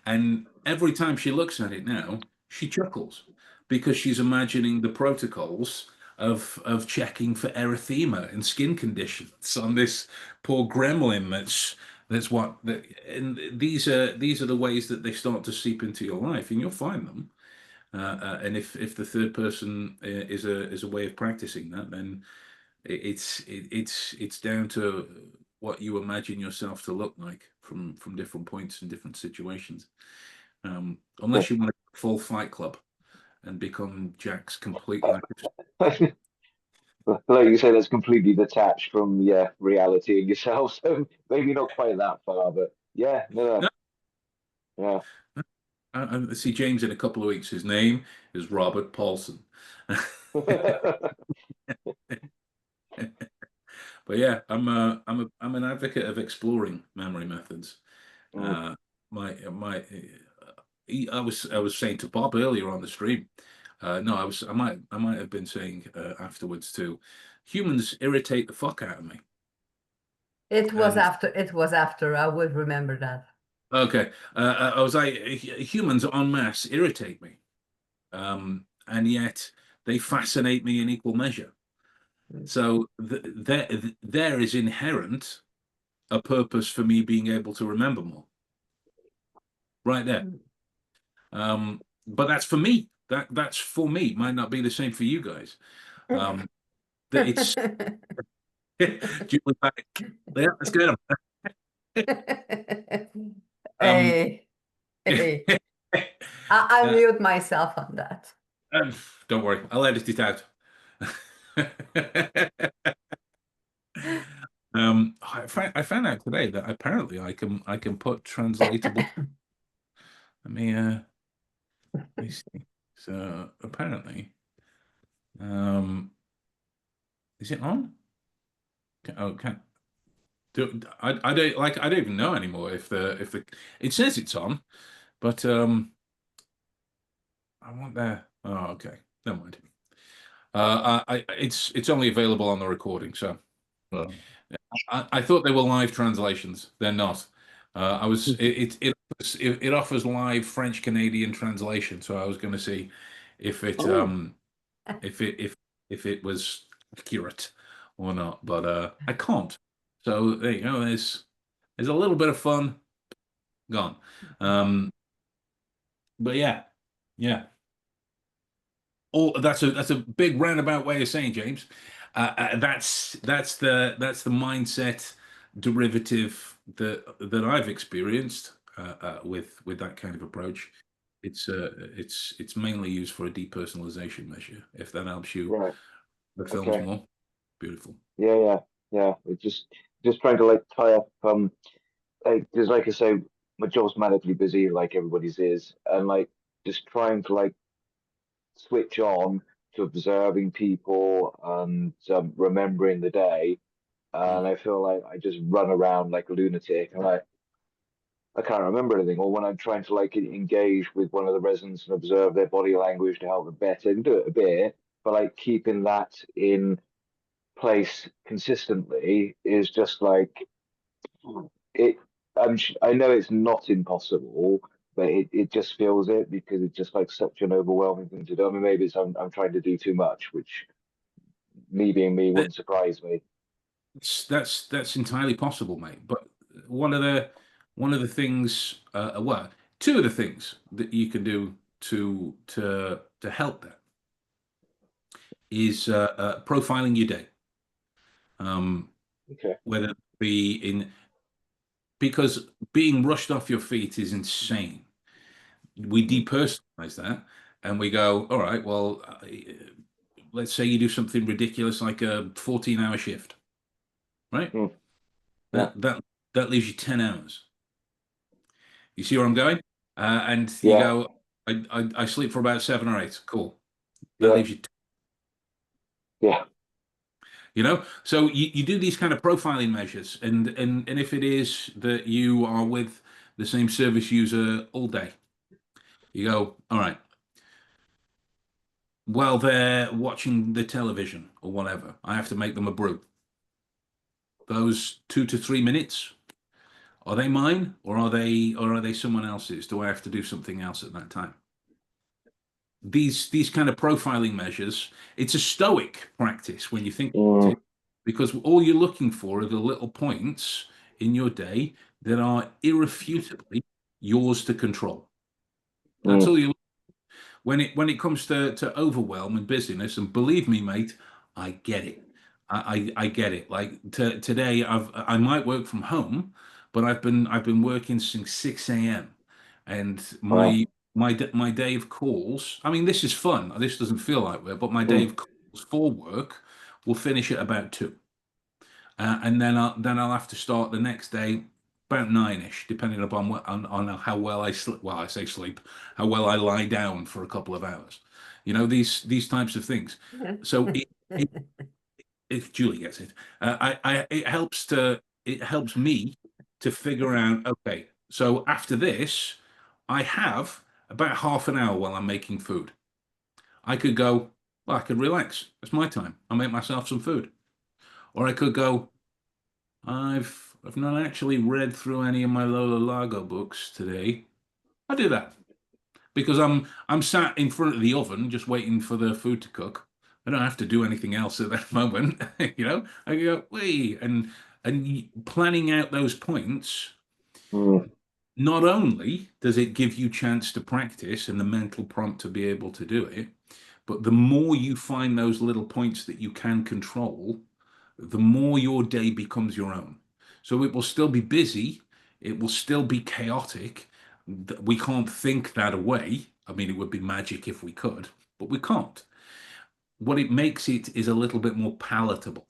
And every time she looks at it now, she chuckles because she's imagining the protocols of checking for erythema and skin conditions on this poor gremlin. That's what and these are the ways that they start to seep into your life, and you'll find them. And if the third person is a way of practicing that, then it's down to what you imagine yourself to look like from different points and different situations. Unless you want to full Fight Club and become Jack's complete lack of. Like you say, that's completely detached from reality and yourself. So maybe not quite that far, but yeah, no, No, yeah. I see James in a couple of weeks. His name is Robert Paulson. But yeah, I'm an advocate of exploring memory methods. Mm. My I was saying to Bob earlier on the stream. No, I might have been saying afterwards too. Humans irritate the fuck out of me. It was And after. It was after. I would remember that. okay, I was like, humans en masse irritate me, and yet they fascinate me in equal measure. So there is inherent a purpose for me being able to remember more. Right there. But that's for me. That's for me. Might not be the same for you guys. That it's Julie back. Yeah, let's get them. Hey, hey. I mute myself on that. Don't worry, I'll edit it out. I found out today that apparently I can put translatable. Let me see. So apparently, is it on? Can I don't like I don't even know anymore if the it says it's on, but I want there. Oh, okay, never mind. It's only available on the recording, so Well, I thought they were live translations. They're not. I was it offers live French Canadian translation, so I was going to see if it Oh. if it was accurate or not, but I can't. So there you go. There's a little bit of fun gone. But yeah, yeah. Oh, that's a big roundabout way of saying, James. That's the mindset derivative that I've experienced with that kind of approach. It's mainly used for a depersonalization measure. If that helps you Right. the films Okay. more, beautiful. Yeah. It's just trying to like tie up like because like I say, my job's manically busy, like everybody's is, and like just trying to like switch on to observing people and remembering the day. And Mm. I feel like I just run around like a lunatic, and I can't remember anything. Or when I'm trying to like engage with one of the residents and observe their body language to help them better, and do it a bit, but like keeping that in place consistently is just like it. I know it's not impossible, but it just feels it because it's just like such an overwhelming thing to do. I mean, maybe it's I'm trying to do too much, which me being me That- wouldn't surprise me. that's entirely possible, mate. But one of the one of the things, well, two of the things that you can do to help that is profiling your day. Okay. Whether it be in because being rushed off your feet is insane. We depersonalize that and we go, all right, well, let's say you do something ridiculous like a 14-hour shift, right? Mm, yeah. That leaves you 10 hours. You see where I'm going? And you Yeah. go, I sleep for about 7 or 8. Cool. That Yeah. leaves you, Yeah. so you do these kind of profiling measures, and if it is that you are with the same service user all day, you go, all right, while they're watching the television or whatever, I have to make them a brew. Those 2 to 3 minutes, are they mine or are they someone else's? Do I have to do something else at that time? These kind of profiling measures, it's a stoic practice when you think about Mm, it, because all you're looking for are the little points in your day that are irrefutably yours to control. That's mm, all you when it comes to overwhelm and busyness, and believe me, mate, I get it. I get it. Like today, I might work from home, but I've been working since 6 a.m. and wow. my day of calls. I mean, this is fun. This doesn't feel like work, but my day Mm, of calls for work will finish at about 2, and then I'll have to start the next day about 9ish, depending upon on how well I sleep. Well, I say sleep, how well I lie down for a couple of hours. These types of things. So if Julie gets it, it helps me to figure out. Okay, so after this, I have about half an hour while I'm making food. I could go. Well, I could relax. It's my time. I'll make myself some food, or I could go. I've not actually read through any of my Lola Lago books today. I do that because I'm sat in front of the oven just waiting for the food to cook. I don't have to do anything else at that moment. I go, wait, and planning out those points. mm, Not only does it give you chance to practice and the mental prompt to be able to do it, but the more you find those little points that you can control, the more your day becomes your own. So it will still be busy, it will still be chaotic. We can't think that away. I mean, it would be magic if we could, but we can't. What it makes it is a little bit more palatable.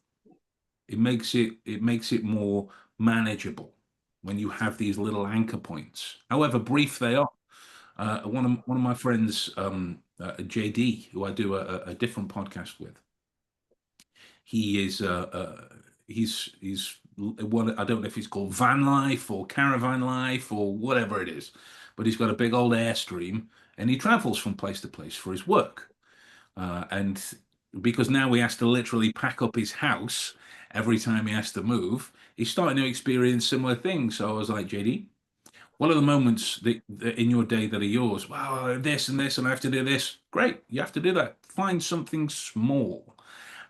It makes it more manageable when you have these little anchor points, however brief they are. One of my friends, JD, who I do a different podcast with, he is he's what I don't know if he's called van life or caravan life or whatever it is, but he's got a big old airstream and he travels from place to place for his work. And because now he has to literally pack up his house every time he has to move, he's starting to experience similar things. So I was like, JD, What are the moments that in your day that are yours? Wow, this and this, and I have to do this. Great, you have to do that. Find something small.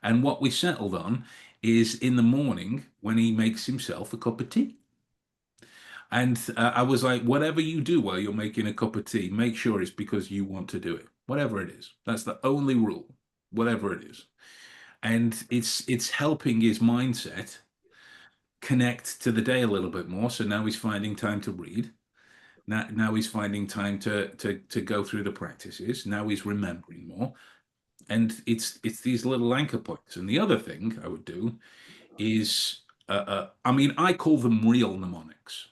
And what we settled on is in the morning when he makes himself a cup of tea. And I was like, whatever you do while you're making a cup of tea, make sure it's because you want to do it, whatever it is. That's the only rule, whatever it is. And it's helping his mindset connect to the day a little bit more. So now he's finding time to read. Now he's finding time to go through the practices. Now he's remembering more. And it's these little anchor points. And the other thing I would do is, I mean, I call them real mnemonics.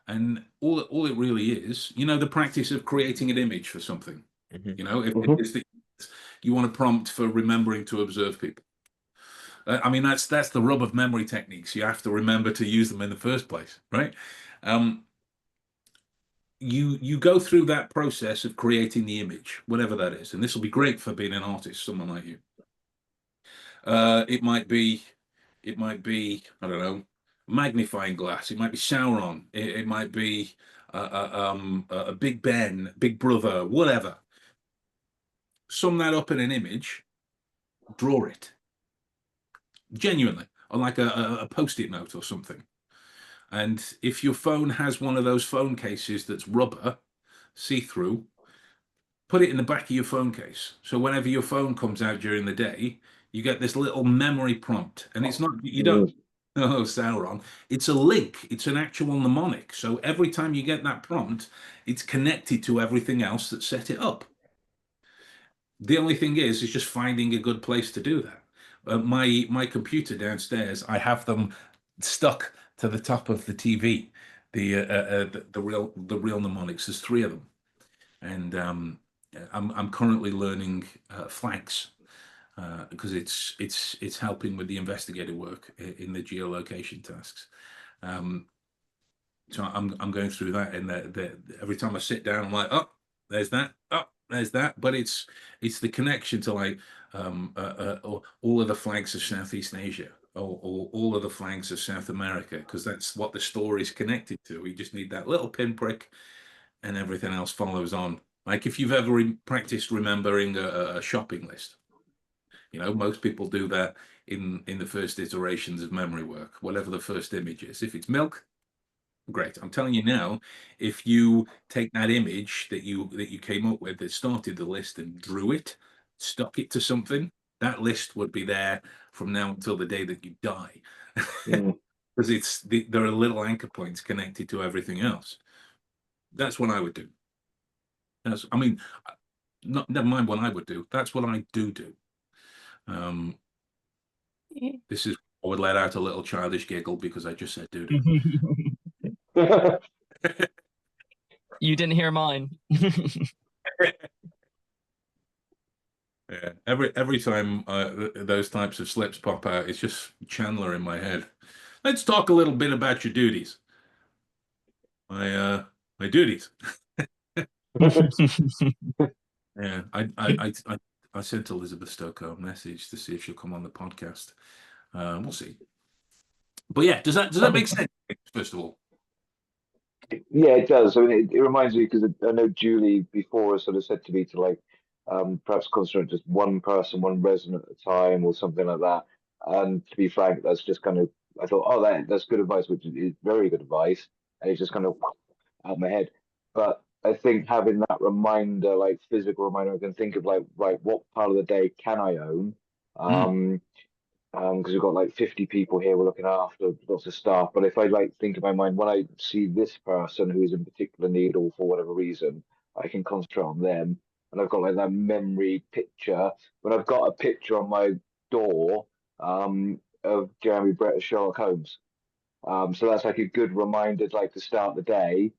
And all it really is, the practice of creating an image for something. If Mhm. it's you want a prompt for remembering to observe people. I mean, that's the rub of memory techniques. You have to remember to use them in the first place, right? You go through that process of creating the image, whatever that is, and this will be great for being an artist, someone like you. It might be, I don't know, magnifying glass. It might be Sauron. It might be a Big Ben, Big Brother, whatever. Sum that up in an image, draw it genuinely on like a post-it note or something. And if your phone has one of those phone cases that's rubber, see-through, put it in the back of your phone case. So whenever your phone comes out during the day, you get this little memory prompt. And it's not, you don't, oh, Sauron. It's a link. It's an actual mnemonic. So every time you get that prompt, it's connected to everything else that set it up. The only thing is just finding a good place to do that. My computer downstairs, I have them stuck to the top of the TV. The real mnemonics. There's 3 of them, and I'm currently learning flags because it's helping with the investigative work in the geolocation tasks. So I'm going through that, and every time I sit down, I'm like, oh, there's that, oh, there's that. But it's the connection to like all of the flags of Southeast Asia, or all of the flags of South America, because that's what the story's connected to. We just need that little pinprick, and everything else follows on. Like if you've ever practiced remembering a shopping list, most people do that in the first iterations of memory work, whatever the first image is. If it's milk, great. I'm telling you now, if you take that image that you came up with that started the list and drew it, stuck it to something, that list would be there from now until the day that you die. Because there are little anchor points connected to everything else. That's what I would do. I mean, never mind what I would do. That's what I do. This is, I would let out a little childish giggle because I just said do. You didn't hear mine. Yeah, every time those types of slips pop out, it's just Chandler in my head. Let's talk a little bit about your duties. My duties. Yeah, I sent Elizabeth Stokoe a message to see if she'll come on the podcast. We'll see. But yeah, does that make sense? First of all, Yeah, it does. I mean, it reminds me because I know Julie before sort of said to me to like perhaps concentrate just one person, one resident at a time, or something like that. And to be frank, that's just kind of I thought, oh, that's good advice, which is very good advice, and it's just kind of out my head. But I think having that reminder, like physical reminder, I can think of like, right, what part of the day can I own? Because we've got like 50 people here, we're looking after lots of staff. But if I like think in my mind, when I see this person who is in particular need or for whatever reason, I can concentrate on them. And I've got like that memory picture. When I've got a picture on my door of Jeremy Brett as Sherlock Holmes. So that's like a good reminder, like to start the day.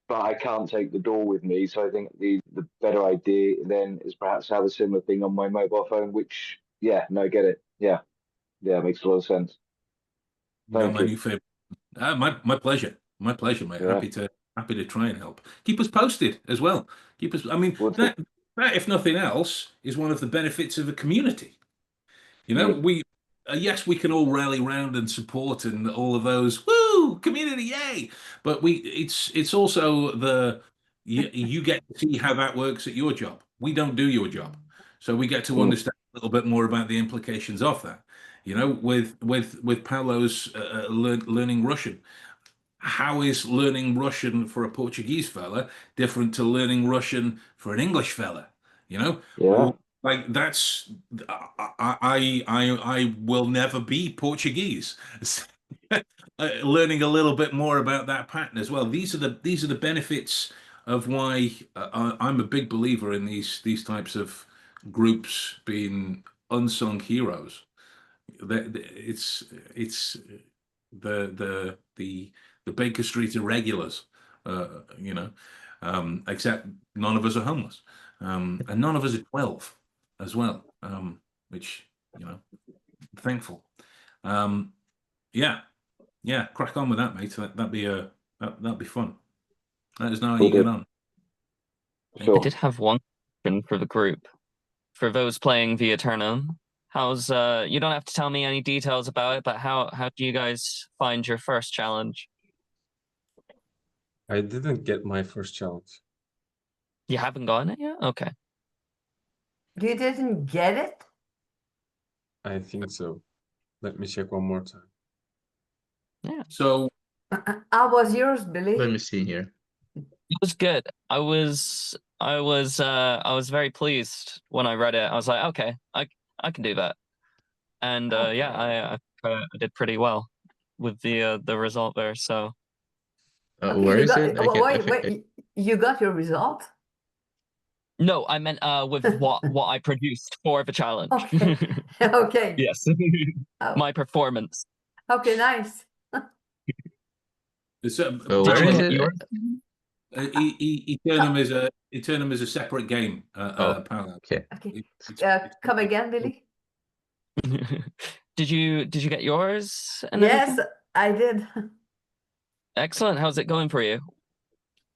But I can't take the door with me, so I think the better idea then is perhaps have a similar thing on my mobile phone. Which, yeah, no, get it, yeah. Yeah, it makes a lot of sense. you got Thank my you. new favorite. My pleasure. My pleasure, mate. Yeah. Happy to try and help. Keep us posted as well. Keep us. I mean, Would that if nothing else is one of the benefits of a community. Yeah. We yes, we can all rally round and support and all of those. Woo! woo, community, yay! But it's also you get to see how that works at your job. We don't do your job, so we get to understand a little bit more about the implications of that. You know, with Paolo's learning Russian. How is learning Russian for a Portuguese fella different to learning Russian for an English fella? You know, Yeah. like that's I will never be Portuguese. Learning a little bit more about that pattern as well. These are the benefits of why I'm a big believer in these types of groups being unsung heroes. It's the Baker Street irregulars, you know, except none of us are homeless, and none of us are 12 as well, which, you know, thankful. Yeah, yeah, crack on with that, mate. That'd be fun. Let us know how Will you get do. on. I Sure. did have one question for the group. For those playing via Eternum, how's you don't have to tell me any details about it, but how do you guys find your first challenge? I didn't get my first challenge. You haven't gotten it yet? Okay. You didn't get it? I think so. Let me check one more time. Yeah. So How was yours, Billy? Let me see here. It was good. I was very pleased when I read it. I was like, okay, I can do that. And yeah, I did pretty well with the result there. So Okay, Where you is got it? I can. wait, you got your result? no, I meant with what I produced for the challenge. Okay. Okay. Yes. Oh, My performance. okay, nice. it's, Where Did you is get it? yours? Eternum is a separate game, Oh, Paolo. okay. Okay. It's Come again, Billy? Did you get yours and Yes, everything? I did. Excellent. How's it going for you?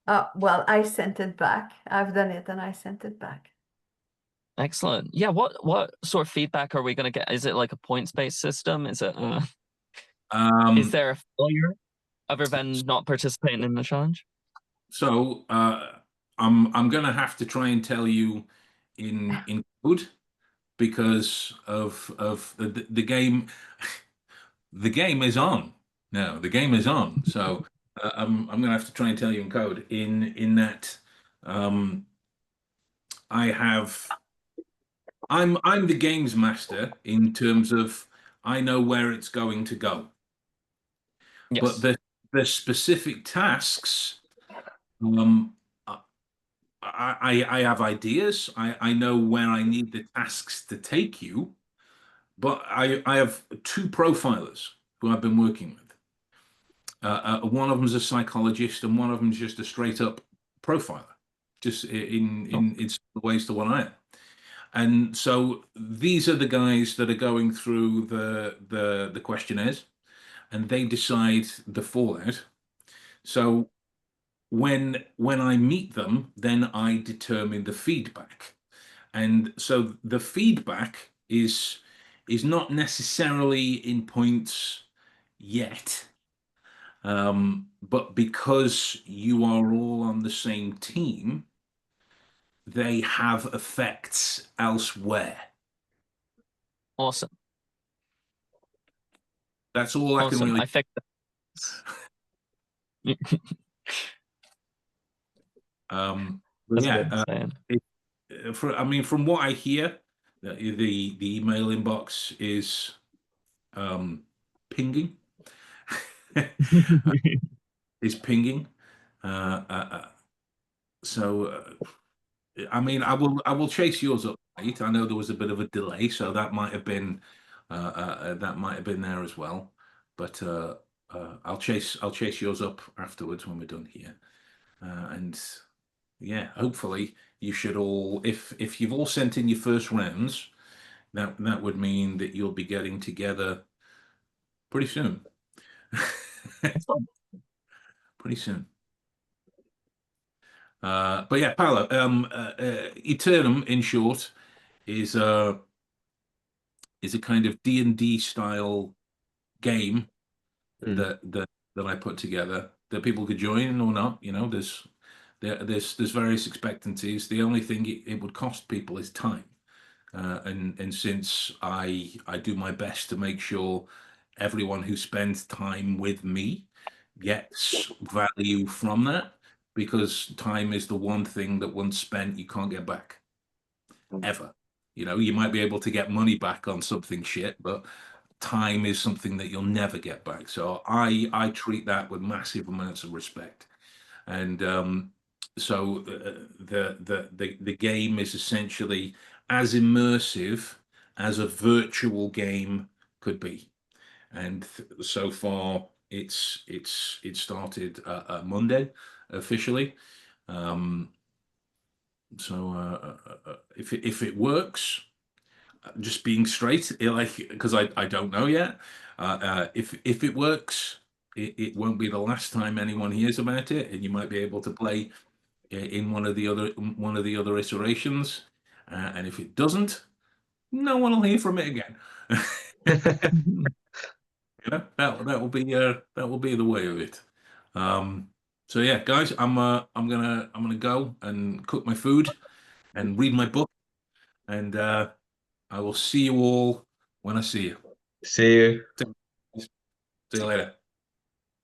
Well, I sent it back. I've done it and I sent it back. Excellent. Yeah, what sort of feedback are we going to get? Is it like a points-based system? Is it is there a failure other than not participating in the challenge? So I'm gonna have to try and tell you in code because of the game. The game is on now. The game is on. So I'm gonna have to try and tell you in code in that I have I'm the games master in terms of I know where it's going to go, but Yes. the specific tasks. Um, I have ideas. I know where I need the tasks to take you, but I have two profilers who I've been working with. One of them's a psychologist, and one of them's just a straight up profiler, just in ways to what I am. And so these are the guys that are going through the questionnaires, and they decide the fallout. So when I meet them, then I determine the feedback. And so the feedback is not necessarily in points yet, but because you are all on the same team, they have effects elsewhere. Awesome. That's all I can Awesome. really. I fixed it. But That's yeah, good saying. I mean, from what I hear, the email inbox is pinging. Is pinging. So I mean, I will chase yours up, right? I know there was a bit of a delay, so that might have been there as well. But I'll chase yours up afterwards when we're done here. And yeah, hopefully you should all, if you've all sent in your first rounds, that would mean that you'll be getting together pretty soon. Pretty soon. But yeah, Paolo, Eternum, in short, is a kind of D&D style game Mm. that that I put together that people could join or not. You know, there's various expectancies. The only thing it would cost people is time. And since I do my best to make sure everyone who spends time with me gets value from that, because time is the one thing that once spent you can't get back ever. You know, you might be able to get money back on something shit, but time is something that you'll never get back. So I treat that with massive amounts of respect. And so the game is essentially as immersive as a virtual game could be. And so far, it started Monday officially. If it works, just being straight, like, because I don't know yet. If it works, it won't be the last time anyone hears about it, and you might be able to play in one of the other iterations. And if it doesn't, no one will hear from it again. You know, that will be the way of it. So yeah, guys, I'm gonna go and cook my food and read my book, and I will see you all when I see you. See you. See you later.